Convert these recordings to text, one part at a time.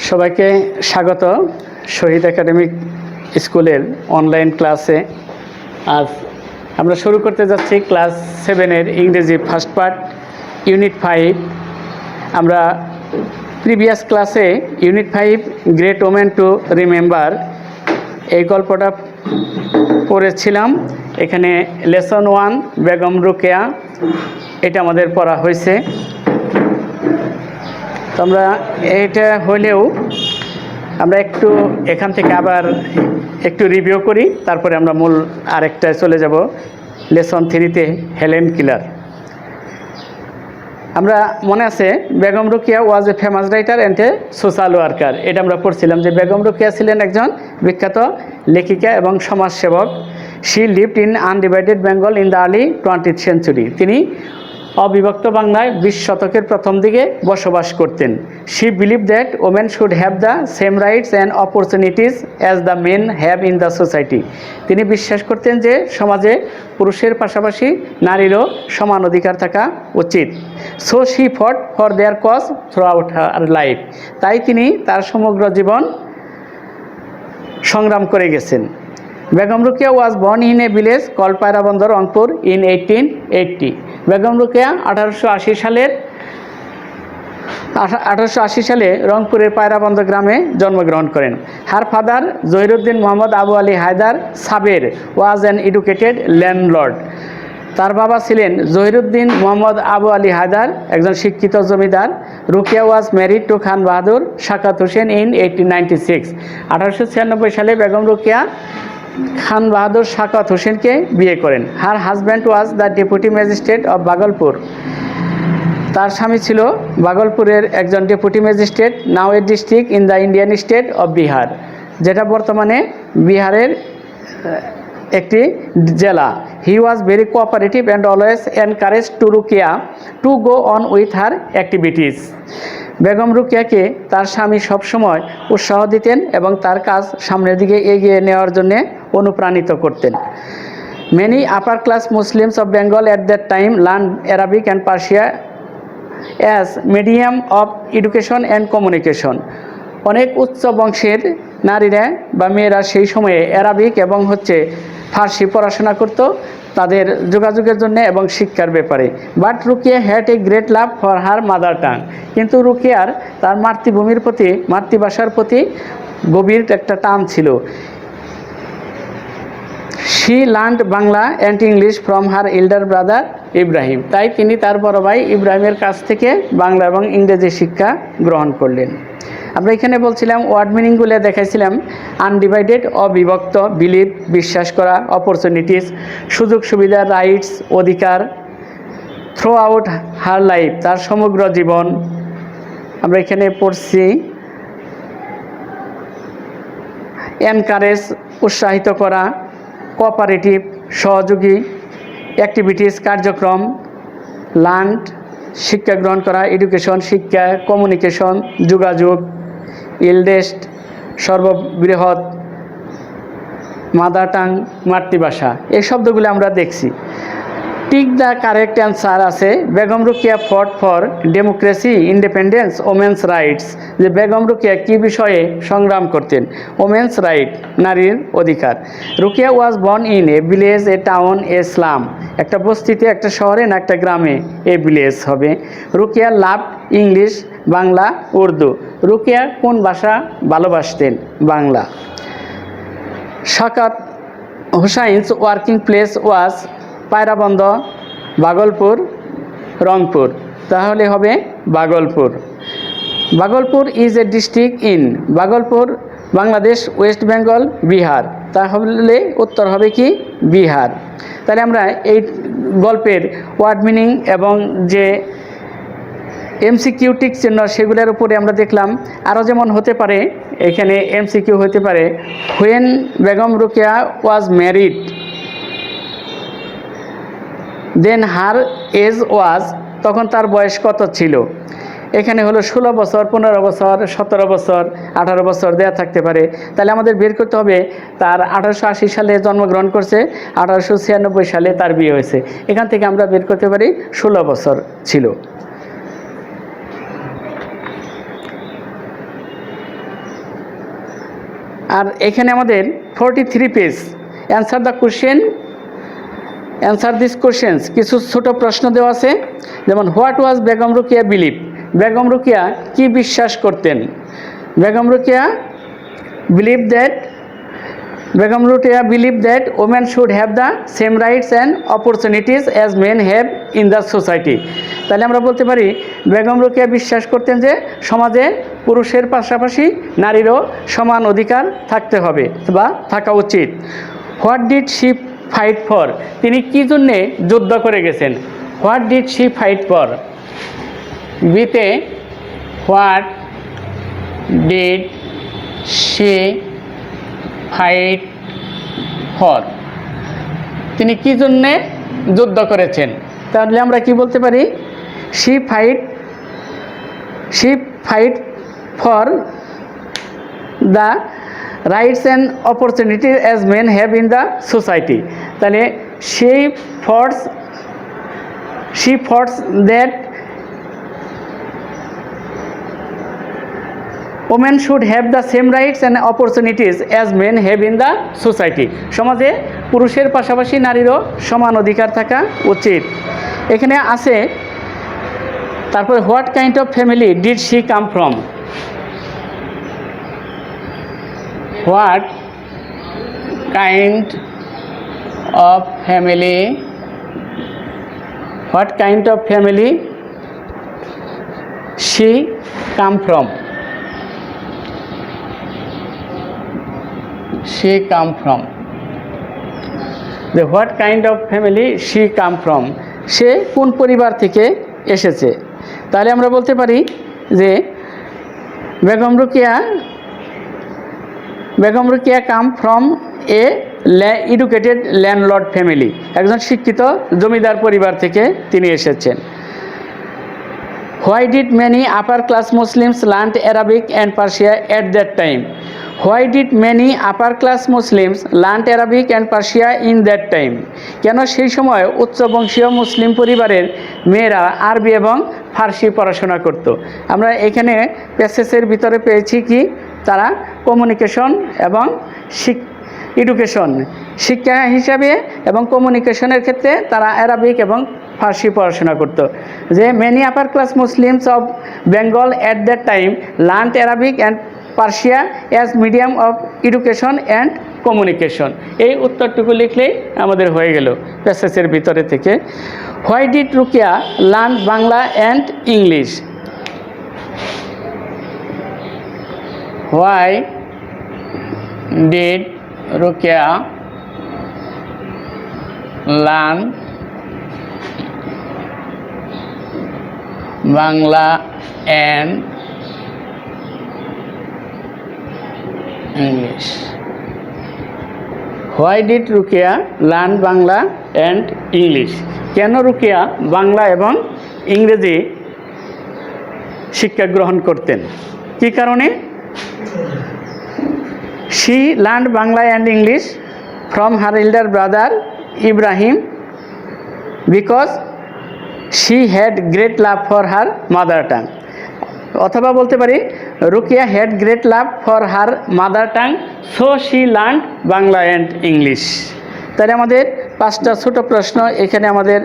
সবাইকে স্বাগত শহীদ একাডেমিক স্কুলের অনলাইন ক্লাসে। আজ আমরা শুরু করতে যাচ্ছি ক্লাস 7-এর ইংরেজি ফার্স্ট পার্ট ইউনিট 5। আমরা প্রিভিয়াস ক্লাসে unit 5 great women to remember এই গল্পটা পড়েছিলাম। এখানে লেসন 1 বেগম রোকেয়া এটা আমাদের পড়া হয়েছে। তো আমরা এটা হলেও আমরা একটু এখান থেকে আবার একটু রিভিউ করি, তারপরে আমরা মূল আরেকটায় চলে যাব লেসন 3-তে হেলেন কিলার। আমরা মনে আছে Begum Rokeya was a famous writer and a social worker. এটা আমরা পড়ছিলাম যে বেগম রোকেয়া ছিলেন একজন বিখ্যাত লেখিকা এবং সমাজসেবক। She lived in undivided Bengal in the early 20th century. তিনি অবিভক্ত বাংলায় 20 শতকের প্রথম দিকে বসবাস করতেন। She believe that women should have the same rights and opportunities as the main have in the society. তিনি বিশ্বাস করতেন যে সমাজে পুরুষের পাশাপাশি নারীরও সমান অধিকার থাকা উচিত। So she fought for their cause throughout her life. তাই তিনি তার সমগ্র জীবন সংগ্রাম করে গেছেন। Begum Rokeya was born in a village called Pairabandar Rangpur in 1880। Begum Rokeya 1880 সালে রংপুরের পায়রাবন্দর গ্রামে জন্মগ্রহণ করেন। Her father Zahiruddin Muhammad Abu Ali Haidar Saber was an educated landlord. তার বাবা ছিলেন জহিরুদ্দিন মোহাম্মদ আবু আলী হায়দার, একজন শিক্ষিত জমিদার। Rokeya was married to Khan Bahadur Sakhawat Hossain in 1896। 1896 সালে বেগম রোকেয়া খান বাহাদুর শাকাত হোসেনকে বিয়ে করেন। Her husband was the deputy magistrate of Bhagalpur. তার স্বামী ছিল ভাগলপুরের একজন deputy magistrate, now a district in the Indian state of Bihar, যেটা বর্তমানে বিহারের একটি জেলা। He was very cooperative and always encourage to Rokeya to go on with her activities. Begum রোকেয়াকে তার স্বামী সবসময় উৎসাহ দিতেন এবং তার কাজ সামনের দিকে এগিয়ে নেওয়ার জন্য অনুপ্রাণিত করতেন। Many upper class Muslims of Bengal at that time learn Arabic and Persia as medium of education and communication. অনেক উচ্চ বংশের নারীরা বা মেয়েরা সেই সময়ে অ্যারাবিক এবং ফার্সি পড়াশোনা করত তাদের যোগাযোগের জন্য এবং শিক্ষার ব্যাপারে। But Rokeya had a great love for her mother tongue. কিন্তু রোকেয়ার তার মাতৃভূমির প্রতি, মাতৃভাষার প্রতি গভীর একটা টান ছিল। She learned Bangla and English from her elder brother Ibrahim. তাই তিনি তার বড় ভাই ইব্রাহিমের কাছ থেকে বাংলা এবং ইংরেজি শিক্ষা গ্রহণ করলেন। আমরা এখানে বলছিলাম ওয়ার্ড মিনিংগুলো দেখাইছিলাম। আনডিভাইডেড অবিভক্ত, বিলিভ বিশ্বাস করা, অপরচুনিটিস সুযোগ সুবিধা, রাইটস অধিকার, থ্রু আউট হার লাইফ তার সমগ্র জীবন। আমরা এখানে পড়ছি এনকারেজ উৎসাহিত করা, কোঅপারেটিভ সহযোগী, অ্যাক্টিভিটিস কার্যক্রম, লার্নড শিক্ষা গ্রহণ করা, এডুকেশন শিক্ষা, কমিউনিকেশন যোগাযোগ, ইলডেস্ট সর্ববৃহৎ, মাদার টাং মাতৃভাষা। এই শব্দগুলো আমরা দেখছি। টিক দ্য কারেক্ট অ্যান্সার আছে Begum Rokeya fought for democracy, independence, women's rights. যে বেগম রোকেয়া কী বিষয়ে সংগ্রাম করতেন? ওমেন্স রাইট, নারীর অধিকার। Rokeya was born in a village, a town, a slum. একটা বস্তিতে, একটা শহরে না একটা গ্রামে, এ ভিলেজ হবে। Rokeya love English, Bangla, Urdu. রোকেয়া কোন ভাষা ভালোবাসতেন? Bangla. Sakhawat Hussain's working place was Pairaband, Bhagalpur, Rangpur. তাহলে হবে Bhagalpur. Bhagalpur is a district in, Bhagalpur Bangladesh, West Bengal, Bihar. তাহলে উত্তর হবে কি? বিহার। তাহলে আমরা এই গল্পের ওয়ার্ড মিনিং এবং যে এমসিকিউ টিক চিহ্ন সেগুলোর উপরে আমরা দেখলাম। আরও যেমন হতে পারে, এখানে এমসিকিউ হতে পারে when Begum Rokeya was married then her age was, তখন তার বয়স কত ছিল? এখানে হলো 16 বছর, 15 বছর, 17 বছর, 18 বছর দেয়া থাকতে পারে। তাহলে আমাদের বের করতে হবে তার 1880 সালে জন্মগ্রহণ করছে, 1896 সালে তার বিয়ে হয়েছে। এখান থেকে আমরা বের করতে পারি 16 বছর ছিল। আর এখানে আমাদের 43 page answer the question, answer this questions, কিছু ছোট প্রশ্ন দেওয়া আছে। যেমন what was Begum Rokeya believe, Begum Rokeya কি বিশ্বাস করতেন? Begum Rokeya believe that, Begum Rokeya believe that women should have the same rights and opportunities as men have in the society. তাহলে আমরা বলতে পারি বেগম রোকেয়া বিশ্বাস করতেন যে সমাজে পুরুষের পাশাপাশি নারীরও সমান অধিকার থাকতে হবে বা থাকা উচিত। What did she fight for, তিনি কী জন্যে যুদ্ধ করে গেছেন? What did she fight for, বিতে what did she fight for, তিনি কী জন্যে যুদ্ধ করেছেন? তাহলে আমরা কি বলতে পারি? She fight for the rights and opportunity as men have in the society. তাহলে she fights that women should have the same rights and opportunities as men have in the society, সমাজে পুরুষের পাশাপাশি নারীরও সমান অধিকার থাকা উচিত। এখানে আছে তারপরে what kind of family did she come from, what kind of family, what kind of family she come from, she come from, the what kind of family she come from, সে কোন পরিবার থেকে এসেছে? তাহলে আমরা বলতে পারি যে Begum Rokeya come from a educated landlord family, একজন শিক্ষিত জমিদার পরিবার থেকে তিনি এসেছেন। Why did many upper class Muslims learn Arabic and Persia at that time, why did many upper class Muslims learn Arabic and Persia in that time, কেন সেই সময় উচ্চবংশীয় মুসলিম পরিবারের মেয়েরা আরবি এবং ফার্সি পড়াশোনা করত? আমরা এখানে প্যাসেজের ভিতরে পেয়েছি কি তারা কমিউনিকেশন এবং এডুকেশন, শিক্ষা হিসাবে এবং কমিউনিকেশনের ক্ষেত্রে তারা অ্যারাবিক এবং ফার্সি পড়াশোনা করত। যে many upper class Muslims of Bengal at that time learn Arabic and Persia as medium of education and communication, এই উত্তরটুকু লিখলেই আমাদের হয়ে গেল প্যাসেজের ভিতরে থেকে। Why did Rokeya learn Bangla and English, why did Rokeya learn Bangla and English, why did Rokeya learn Bangla and English, কেন রোকেয়া বাংলা এবং ইংরেজি শিক্ষা গ্রহণ করতেন? কী কারণে? She learn Bangla and English from her elder brother Ibrahim because she had great love for her mother tongue, অথবা বলতে পারি Rokeya had great love for her mother tongue so she learn Bangla and English. তাহলে আমাদের 5টা ছোট প্রশ্ন এখানে আমাদের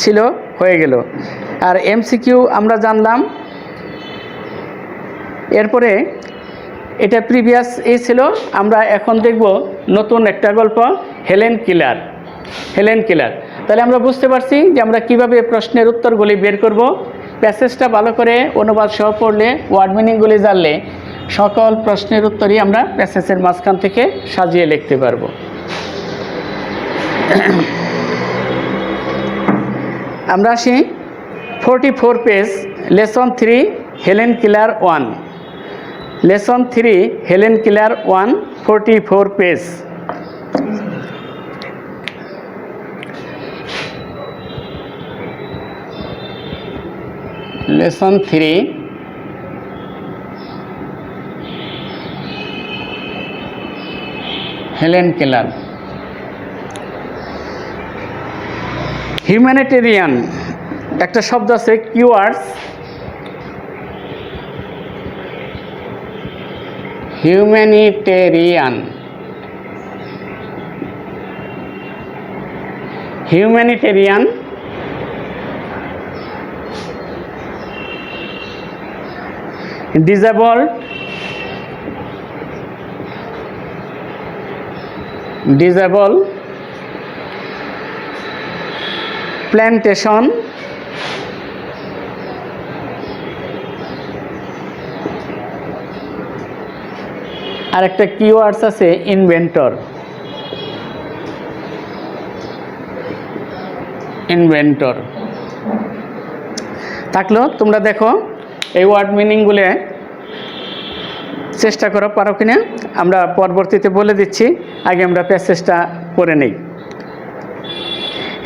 ছিল, হয়ে গেল। আর এমসিকিউ আমরা জানলাম। এরপরে এটা প্রিভিয়াস এই ছিল, আমরা এখন দেখব নতুন একটা গল্প, হেলেন কিলার। তাহলে আমরা বুঝতে পারছি যে আমরা কিভাবে প্রশ্নের উত্তরগুলি বের করব। প্যাসেজটা ভালো করে অনুবাদ সহ পড়লে, ওয়ার্ড মিনিংগুলি জানলে সকল প্রশ্নের উত্তরই আমরা প্যাসেজের মাঝখান থেকে সাজিয়ে লিখতে পারবো। আমরা আসি 44 page, lesson 3 Helen Keller 1, lesson 3 Helen Keller 1, 44 page. Lesson 3 Helen Keller. Humanitarian একটা শব্দ আছে, keywords. Humanitarian, humanitarian disabled plantation আর একটা কিওয়ার্ডস আছে ইনভেন্টর, থাকলো। তোমরা দেখো এই ওয়ার্ড মিনিংগুলো চেষ্টা করো পারো কিনা, আমরা পরবর্তীতে বলে দিচ্ছি, আগে আমরা প্যাসেজটা পড়ে নেই।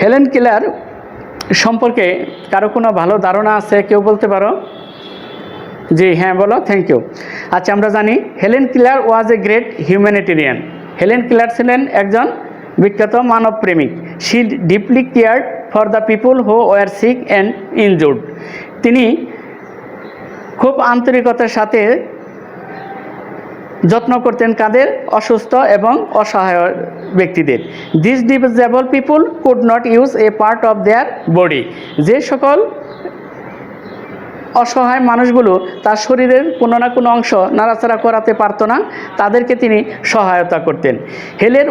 হেলেন কেলার সম্পর্কে কারো কোনো ভালো ধারণা আছে? কেউ বলতে পারো? জি হ্যাঁ বলো, থ্যাংক ইউ। আচ্ছা, আমরা জানি Helen Keller was a great humanitarian. Helen Keller ছিলেন একজন বিখ্যাত মানব প্রেমিক। She deeply cared for the people who were sick and injured. তিনি খুব আন্তরিকতার সাথে যত্ন করতেন কাদের? অসুস্থ এবং অসহায় ব্যক্তিদের। This disable people could not use a part of their body. যে সকল অসহায় মানুষগুলো তার শরীরের কোনো না কোনো অংশ নাড়াচাড়া করাতে পারতো না, তাদেরকে তিনি সহায়তা করতেন। Helen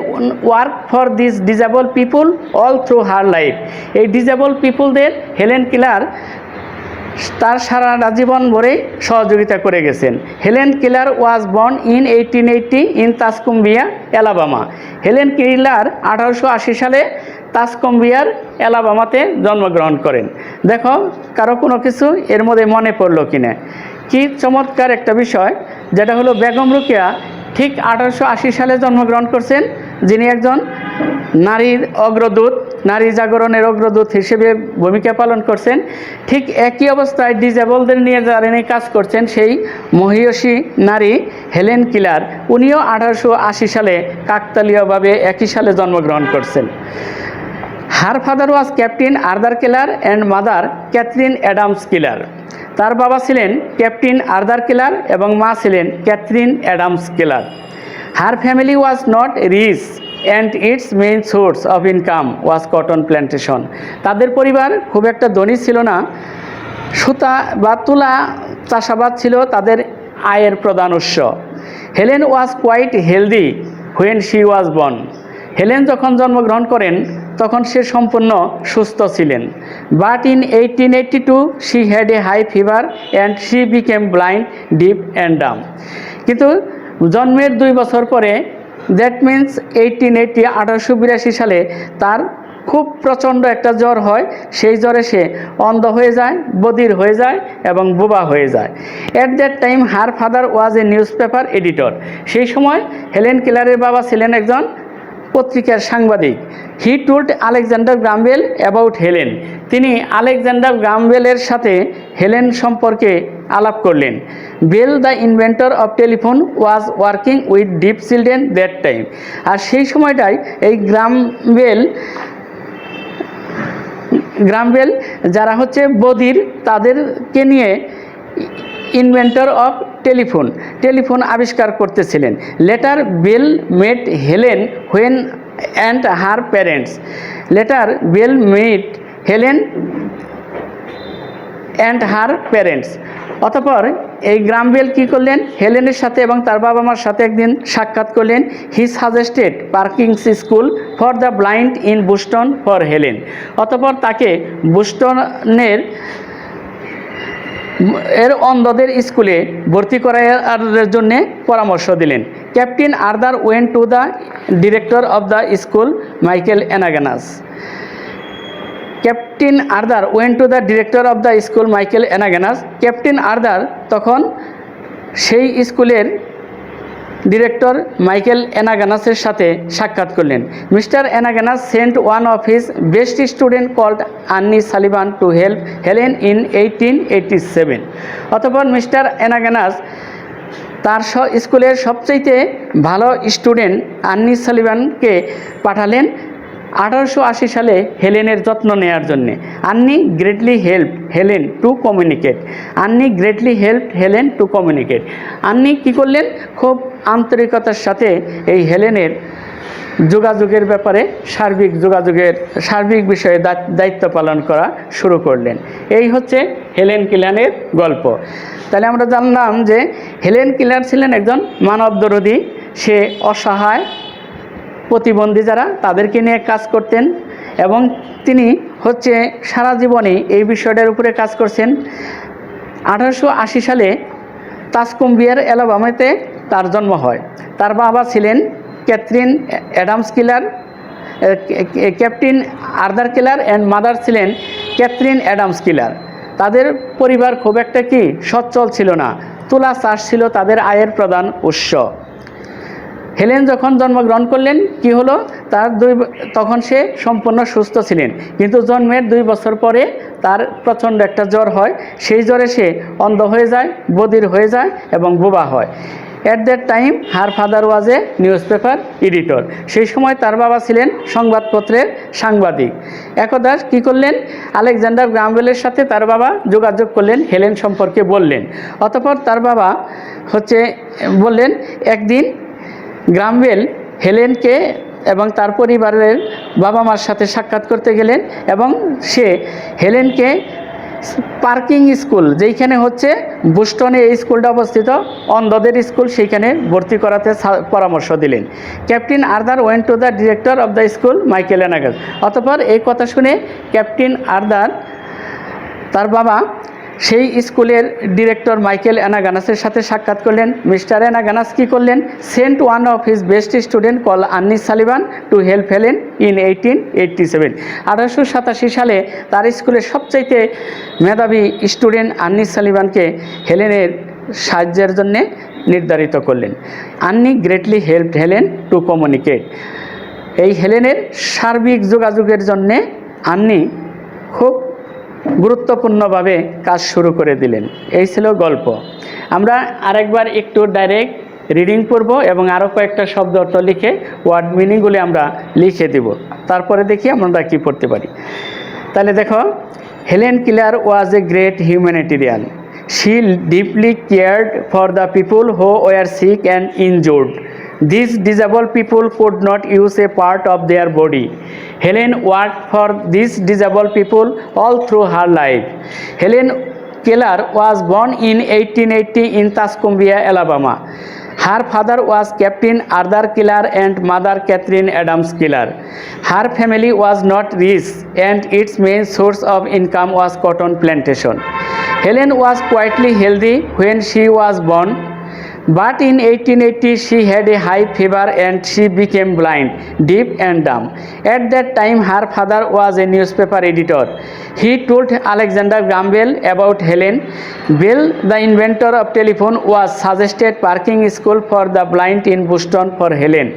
work for this disable people all through her life. এই ডিসেবল পিপুলদের হেলেন কেলার তার সারা জীবন ভরেই সহযোগিতা করে গেছেন। Helen Keller was born in 1880 in Tuscumbia, Alabama. Helen Keller 1880 সালে তাসকুম্বিয়ার অ্যালাবামাতে জন্মগ্রহণ করেন। দেখো কারো কোনো কিছু এর মধ্যে মনে পড়লো কিনা। কি চমৎকার একটা বিষয়, যেটা হলো বেগম রোকেয়া ঠিক 1880 সালে জন্মগ্রহণ করছেন, যিনি একজন নারীর অগ্রদূত, নারী জাগরণের অগ্রদূত হিসেবে ভূমিকা পালন করছেন। ঠিক একই অবস্থায় ডিসেবলদের নিয়ে যারা কাজ করছেন সেই মহিয়সী নারী হেলেন কেলার, উনিও 1880 সালে কাকতালীয়ভাবে একই সালে জন্মগ্রহণ করছেন। Her father was captain Arthur Keller and mother Catherine Adams Keller. তার বাবা ছিলেন ক্যাপ্টেন আর্থার কেলার এবং মা ছিলেন Catherine Adams Keller. Her family was not rich and its main source of income was cotton plantation. তাদের পরিবার খুব একটা ধনী ছিল না, সুতা বা তুলা চাষাবাদ ছিল তাদের আয়ের প্রধান উৎস। Helen was quite healthy when she was born. Helen যখন জন্মগ্রহণ করেন তখন সে সম্পূর্ণ সুস্থ ছিলেন। But in 1882 she had a high fever and she became blind, deep and dumb. কিন্তু জন্মের 2 বছর পরে, দ্যাট মিন্স 1882 সালে তার খুব প্রচণ্ড একটা জ্বর হয়। সেই জ্বরে সে অন্ধ হয়ে যায়, বধির হয়ে যায় এবং বোবা হয়ে যায়। At that time her father was a newspaper editor. সেই সময় হেলেন কেলারের বাবা ছিলেন একজন পত্রিকার সাংবাদিক। He told Alexander Graham Bell about Helen. তিনি আলেকজান্ডার গ্রাহাম বেলের সাথে হেলেন সম্পর্কে আলাপ করলেন। Bell the inventor of telephone was working with deaf children that time. আর সেই সময়টায় এই গ্রাহাম বেল যারা হচ্ছে বধির তাদেরকে নিয়ে ইনভেন্টর অফ টেলিফোন আবিষ্কার করতেছিলেন। Later Bell met Helen when and her parents. Later Bell met Helen and her parents. অতঃপর এই গ্রাহাম বেল কী করলেন? হেলেনের সাথে এবং তার বাবা মার সাথে একদিন সাক্ষাৎ করলেন। He suggested Perkins school for the blind in Boston for Helen. অতঃপর তাকে বুস্টনের অন্ধদের স্কুলে ভর্তি করার জন্য পরামর্শ দিলেন। Captain Arthur went to the director of the school Michael Anagnos. Captain Arthur went to the director of the school Michael Anagnos. Captain Arthur তখন সেই স্কুলের ডিরেক্টর মাইকেল অ্যানাগানাসের সাথে সাক্ষাৎ করলেন। Mister Anagnos sent one of his best student called Annie Sullivan to help Helen in 1887। অতঃপর mister অ্যানাগানাস তার স্কুলের সবচেয়ে ভালো স্টুডেন্ট আন্নি সালিভানকে পাঠালেন 1880 সালে হেলেনের যত্ন নেয়ার জন্যে Annie greatly help Helen to communicate. Annie greatly help Helen to communicate. Annie কী করলেন? খুব আন্তরিকতার সাথে এই হেলেনের যোগাযোগের ব্যাপারে সার্বিক বিষয়ে দায়িত্ব পালন করা শুরু করলেন। এই হচ্ছে হেলেন কিলারের গল্প। তাহলে আমরা জানলাম যে হেলেন কিলার ছিলেন একজন মানবদরদী। সে অসহায় প্রতিবন্ধী যারা তাদেরকে নিয়ে কাজ করতেন এবং তিনি হচ্ছে সারা জীবনই এই বিষয়টার উপরে কাজ করছেন। 1880 সালে তাসকুম্বিয়ার অ্যালাবামাতে তার জন্ম হয়। তার বাবা ছিলেন Catherine Adams Keller, captain Arthur Keller and mother ছিলেন ক্যাথরিন অ্যাডামস কিলার। তাদের পরিবার খুব একটা সচ্ছল ছিল না। তুলা চাষ ছিল তাদের আয়ের প্রধান উৎস। হেলেন যখন জন্মগ্রহণ করলেন কি হলো? তখন সে সম্পূর্ণ সুস্থ ছিলেন, কিন্তু জন্মের 2 বছর পরে তার প্রচণ্ড একটা জ্বর হয়। সেই জ্বরে সে অন্ধ হয়ে যায়, বধির হয়ে যায় এবং বোবা হয়। At that time her father was a newspaper editor. সেই সময় তার বাবা ছিলেন সংবাদপত্রের সাংবাদিক। একদা কী করলেন? আলেকজান্ডার গ্রাহাম বেলের সাথে তার বাবা যোগাযোগ করলেন, হেলেন সম্পর্কে বললেন। অতঃপর তার বাবা বললেন, একদিন গ্রাহাম বেল হেলেনকে এবং তার পরিবারের বাবা মার সাথে সাক্ষাৎ করতে গেলেন এবং সে হেলেনকে পার্কিং স্কুল, যেইখানে হচ্ছে বুস্টনে এই স্কুলটা অবস্থিত, অন্ধদের স্কুল, সেইখানে ভর্তি করাতে পরামর্শ দিলেন। Captain Arthur went to the director of the school Michael Anagnos. অতঃপর এই কথা শুনে ক্যাপ্টেন আর্থার তার বাবা সেই স্কুলের ডিরেক্টর মাইকেল অ্যানাগানাসের সাথে সাক্ষাৎ করলেন। মিস্টার অ্যানাগানাস কী করলেন? Sent one of his best student call Annie Sullivan to help Helen in 1887। 1887 সালে তার স্কুলের সবচাইতে মেধাবী স্টুডেন্ট আন্নি সালিভানকে হেলেনের সাহায্যের জন্যে নির্ধারিত করলেন। আন্নি greatly help Helen to communicate. এই হেলেনের সার্বিক যোগাযোগের জন্যে আন্নি খুব গুরুত্বপূর্ণভাবে কাজ শুরু করে দিলেন। এই ছিল গল্প। আমরা আরেকবার একটু ডাইরেক্ট রিডিং পড়ব এবং আরও কয়েকটা শব্দ অর্থ লিখে ওয়ার্ড মিনিংগুলি আমরা লিখে দেব, তারপরে দেখি আমরা কী পড়তে পারি। তাহলে দেখো, Helen Keller was a great humanitarian. She deeply cared for the people who were sick and injured. These disabled people could not use a part of their body. Helen worked for these disabled people all through her life. Helen Keller was born in 1880 in Tuscumbia, Alabama. Her father was Captain Arthur Keller and mother Catherine Adams Keller. Her family was not rich and its main source of income was cotton plantation. Helen was quietly healthy when she was born. But in 1880 she had a high fever and she became blind, deaf and dumb. At that time her father was a newspaper editor. He told Alexander Graham Bell about Helen. Bell, the inventor of telephone, was suggested parking school for the blind in Boston for Helen.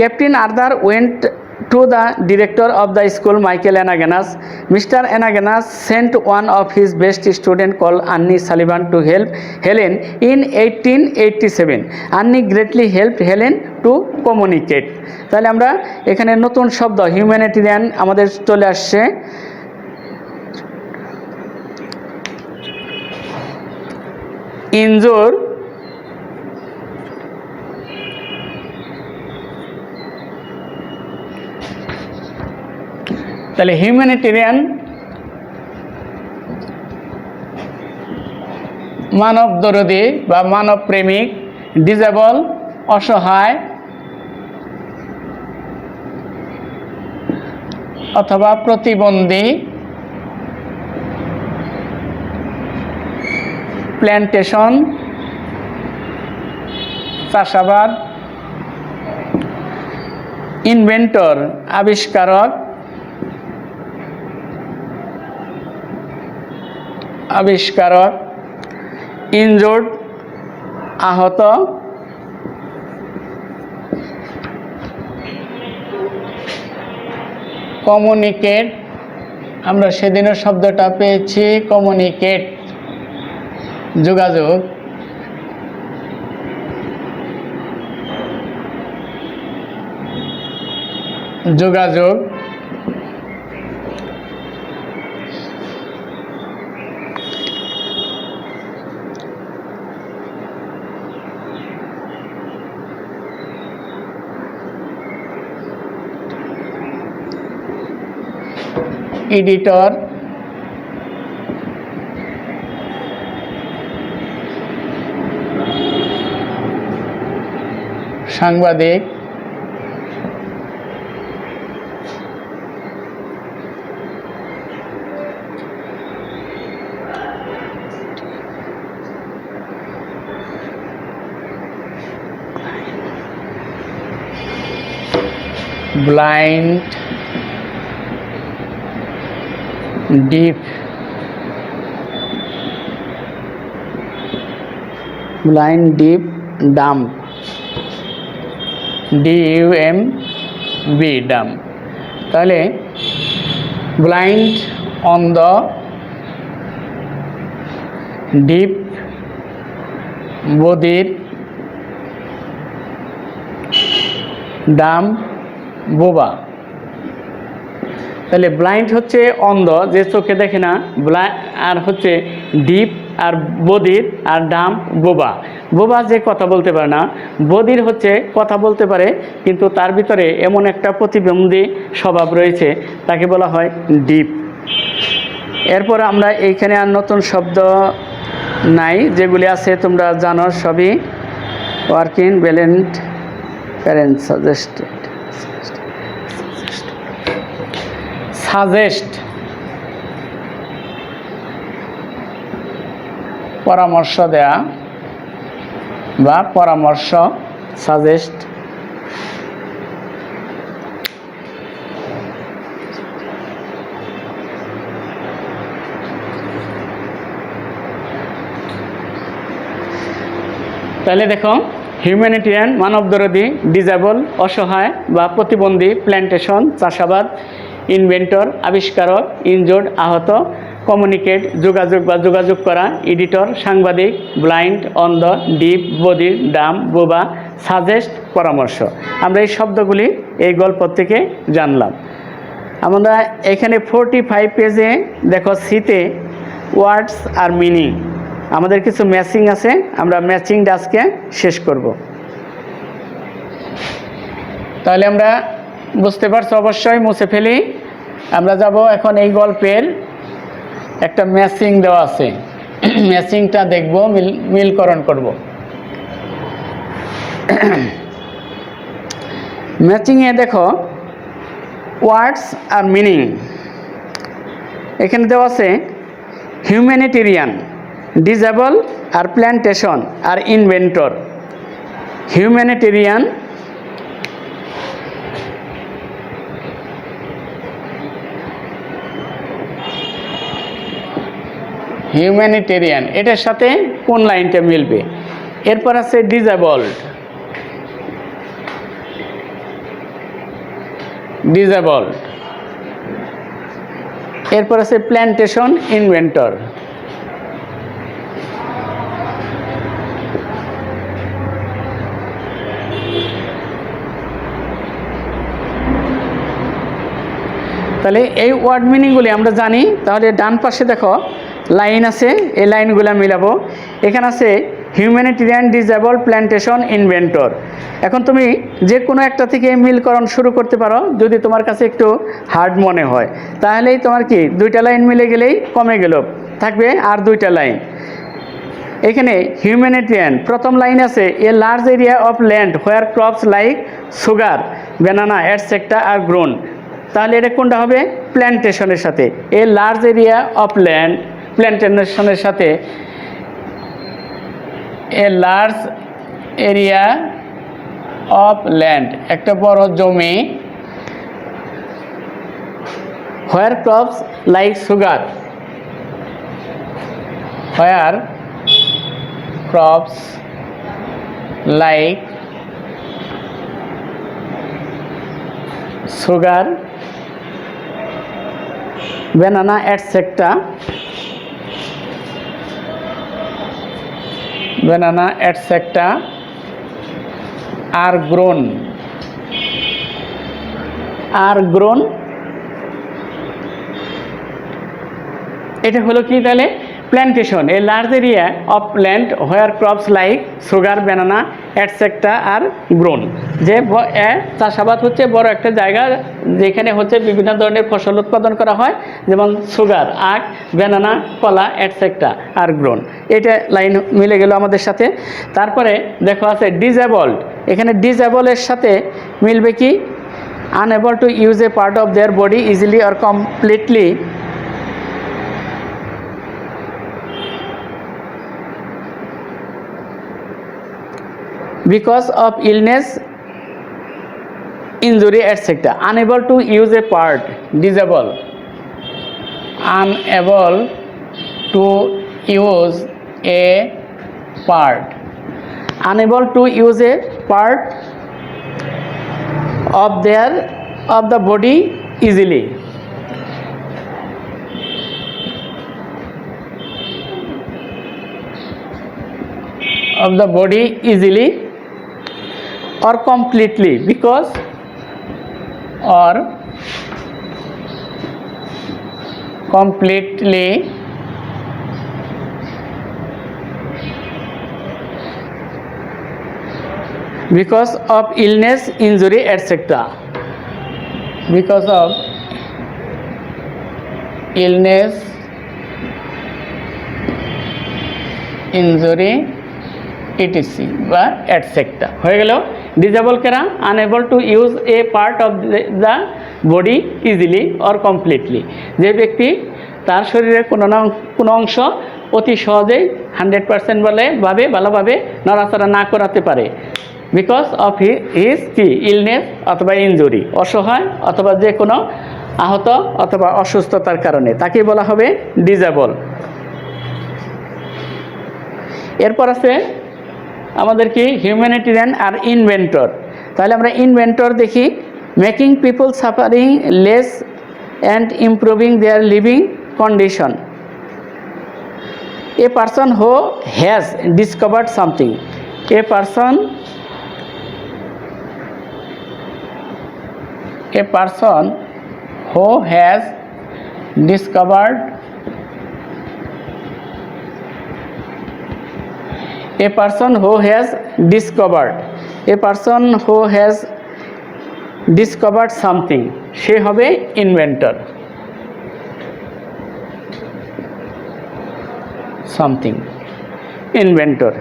Captain Arthur went to the director of the school, Michael Anaganas. Mr. Anaganas sent one of his best students called Annie Sullivan to help Helen in 1887. Annie greatly helped Helen to communicate. তাহলে আমরা এখানে নতুন শব্দ humanitarian আমাদের চলে আসছে। ইনজোর, তাহলে humanitarian মানবদরদী বা মানব প্রেমিক, ডিজেবল অসহায় অথবা প্রতিবন্ধী, প্ল্যান্টেশন চাষাবাদ, ইনভেন্টর আবিষ্কারক, ইনজোর্ড আহত, কমিউনিকেট, আমরা সেদিনও শব্দটা পেয়েছি কমিউনিকেট, যোগাযোগ, যোগাযোগ এডিটর, সাংবাদিক, blind, deep, blind, deep, dump, DUMB, dump. তাহলে ব্লাইন্ড, অন্ধ, ডিপ, বধির, ডাম্প, বোবা। তাহলে ব্লাইন্ড হচ্ছে অন্ধ, যে চোখে দেখে না, আর হচ্ছে ডিপ আর বধির, আর ডাম্প বোবা। বোবা যে কথা বলতে পারে না, বধির হচ্ছে কথা বলতে পারে কিন্তু তার ভিতরে এমন একটা প্রতিবন্ধী স্বভাব রয়েছে, তাকে বলা হয় ডিপ। এরপর আমরা এইখানে আর নতুন শব্দ নাই, যেগুলি আছে তোমরা জানো সবই। ওয়ার্কিং, ব্যালেন্ট, প্যারেন্ট, সাজেস্টেড, সাজেস্ট, পরামর্শ দেয়া বা পরামর্শ, সাজেস্ট। তাহলে দেখো, হিউম্যানিটেরিয়ান মানবদরদী, ডিজেবল অসহায় বা প্রতিবন্ধী, প্ল্যান্টেশন চাষাবাদ, ইনভেন্টর আবিষ্কারক, ইনজোর্ড আহত, কমিউনিকেট যোগাযোগ বা যোগাযোগ করা, এডিটর সাংবাদিক, ব্লাইন্ড অন্ধ, ডিপ বধির, ডাম বোবা, সাজেস্ট পরামর্শ। আমরা এই শব্দগুলি এই গল্প থেকে জানলাম। আমরা এখানে 45 পেজে দেখো সিতে ওয়ার্ডস আর মিনিং, আমাদের কিছু ম্যাচিং আছে, আমরা ম্যাচিংটা আজকে শেষ করব। তাহলে আমরা বুঝতে পারছো অবশ্যই, মুছে ফেলি। আমরা যাব এখন এই গল্পের একটা ম্যাচিং দেওয়া আছে, ম্যাচিংটা দেখব, মিলকরণ করব। ম্যাচিংয়ে দেখো ওয়ার্ডস আর মিনিং, এখানে দেওয়া আছে হিউম্যানিটেরিয়ান, ডিজেবল আর প্ল্যান্টেশন আর ইনভেন্টর। হিউম্যানিটেরিয়ান, হিউম্যানিটেরিয়ান এটার সাথে কোন লাইনটা মিলবে? এরপর আছে ডিজেবলড, ডিজেবলড। এরপর আছে প্ল্যান্টেশন, ইনভেন্টর। তাহলে এই ওয়ার্ড মিনিংগুলি আমরা জানি। তাহলে ডান পাশে দেখো লাইন আছে, এই লাইনগুলো মিলাবো। এখানে আছে হিউম্যানিটেরিয়ান, ডিজেবল, প্ল্যান্টেশন, ইনভেন্টর। এখন তুমি যে কোনো একটা থেকে মিলকরণ শুরু করতে পারো যদি তোমার কাছে একটু হার্ড মনে হয়। তাহলেই তোমার কি দুইটা লাইন মিলে গেলেই কমে গেল, থাকবে আর দুইটা লাইন। এখানে হিউম্যানিটেরিয়ান প্রথম লাইন আছে, a large area of land where crops like sugar, banana etcetera আর গ্রোন। তাহলে এটা কোনটা হবে? প্ল্যান্টেশনের সাথে। A large area of land, প্ল্যান্টেশনের সাথে a large area of land, একটা বড় জমি, where crops like sugar, where crops like sugar, banana etc. banana etc. are grown, are grown। এটা হলো কি? তাহলে plantation A large area of land where crops like sugar banana etcetera আর grown. যে চাষাবাদ হচ্ছে বড় একটা জায়গা যেখানে হচ্ছে বিভিন্ন ধরনের ফসল উৎপাদন করা হয়, যেমন সুগার, আখ, ব্যানানা, কলা এটসেট্রা আর গ্রোন। এটা লাইন মিলে গেল আমাদের সাথে। তারপরে দেখো আছে ডিসেবলড, এখানে ডিসেবলের সাথে মিলবে কি unable to use a part of their body easily or completely because of illness, injury etc. Unable to use a part, disable, unable to use a part, unable to use a part of the body easily, of the body easily or completely because or completely because of illness, injury etc. Because of illness, injury etc. বা etcetera হয়ে গেল। Disable কেরা unable to use a part of the body easily or completely, যে ব্যক্তি তার শরীরের কোনো অংশ অতি সহজেই 100% ভাবে ভালোভাবে নড়াচড়া না করাতে পারে, বিকজ অফ হিজ কি ইলনেস অথবা ইনজুরি, অসহায় অথবা যে কোনো আহত অথবা অসুস্থতার কারণে, তাকে বলা হবে ডিসেবল। এরপর আছে আমাদের কি হিউম্যানিটেরিয়ান আর ইনভেন্টর। তাহলে আমরা ইনভেন্টর দেখি, making people suffering less and improving their living condition. A person who has discovered something, a person who has discovered a person who has discovered something, সে হবে ইনভেন্টর। Something inventor.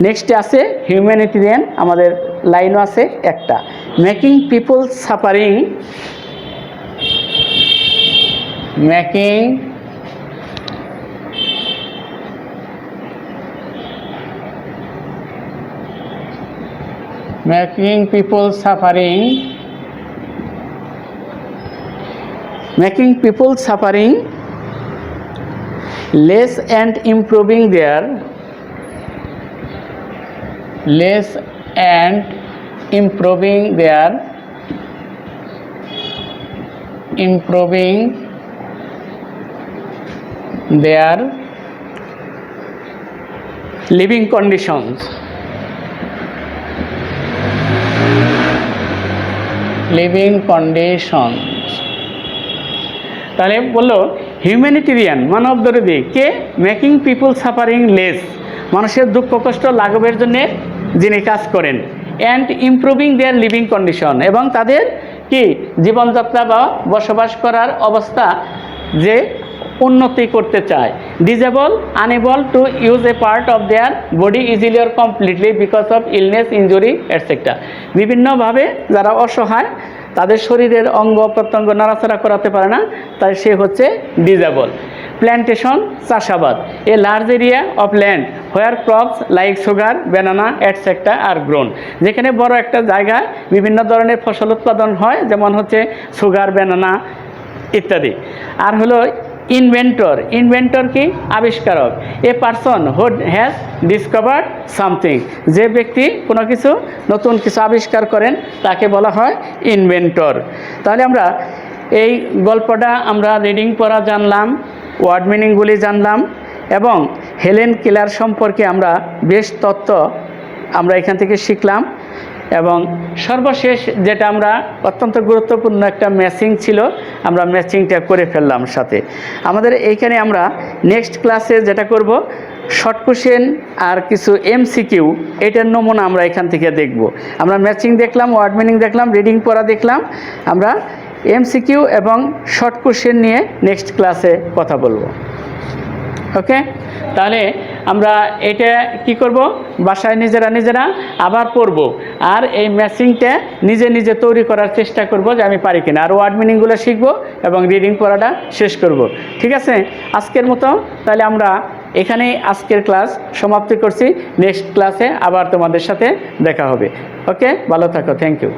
নেক্সট আছে humanitarian, আমাদের লাইনও আছে একটা, making people suffering, making people suffering less and improving their living conditions, তাহলে বললো humanitarian মানবদরদী কে, মেকিং পিপল সাফারিং লেস, মানুষের দুঃখ কষ্ট লাঘবের জন্য যিনি কাজ করেন, and improving their living condition, এবং তাদের কি জীবনযাত্রা বা বসবাস করার অবস্থা যে উন্নতি করতে চায়। Disable unable to use a part of their body easily or completely because of illness, injury etcetera. বিভিন্নভাবে যারা অসহায়, তাদের শরীরের অঙ্গ প্রত্যঙ্গ নাড়াচাড়া করাতে পারে না, তাই সে হচ্ছে ডিসেবল। প্ল্যান্টেশন চাষাবাদ, এ large area of land where crops like sugar, banana etcetera আর গ্রোন, যেখানে বড় একটা জায়গায় বিভিন্ন ধরনের ফসল উৎপাদন হয়, যেমন হচ্ছে সুগার, ব্যানানা ইত্যাদি। আর হলো ইনভেন্টর কি আবিষ্কারক, এ person who has discovered something, যে ব্যক্তি কোনো কিছু নতুন কিছু আবিষ্কার করেন তাকে বলা হয় ইনভেন্টর। তাহলে আমরা এই গল্পটা আমরা রিডিং পড়া জানলাম, ওয়ার্ড মিনিংগুলি জানলাম, এবং হেলেন কেলার সম্পর্কে আমরা বেশ তথ্য আমরা এখান থেকে শিখলাম। এবং সর্বশেষ যেটা আমরা অত্যন্ত গুরুত্বপূর্ণ একটা ম্যাচিং ছিল, আমরা ম্যাচিংটা করে ফেললাম সাথে। আমাদের এইখানে আমরা নেক্সট ক্লাসে যেটা করব, শর্ট কোশ্চেন আর কিছু এমসিকিউ, এটার নমুনা আমরা এখান থেকে দেখব। আমরা ম্যাচিং দেখলাম, ওয়ার্ড মিনিং দেখলাম, রিডিং পড়া দেখলাম, আমরা এমসিকিউ এবং শর্ট কোশ্চেন নিয়ে নেক্সট ক্লাসে কথা বলবো। ওকে, তাহলে আমরা এটা কি করব, বাসায় নিজেরা আবার পড়ব, আর এই ম্যাচিংটা নিজে নিজে তৈরি করার চেষ্টা করব যে আমি পারি কিনা, আর ওয়ার্ড মিনিংগুলো শিখব এবং রিডিং পড়াটা শেষ করব। ঠিক আছে, আজকের মতো তাহলে আমরা এখানেই আজকের ক্লাস সমাপ্তি করছি। নেক্সট ক্লাসে আবার তোমাদের সাথে দেখা হবে। ওকে, ভালো থাকো, থ্যাংক ইউ।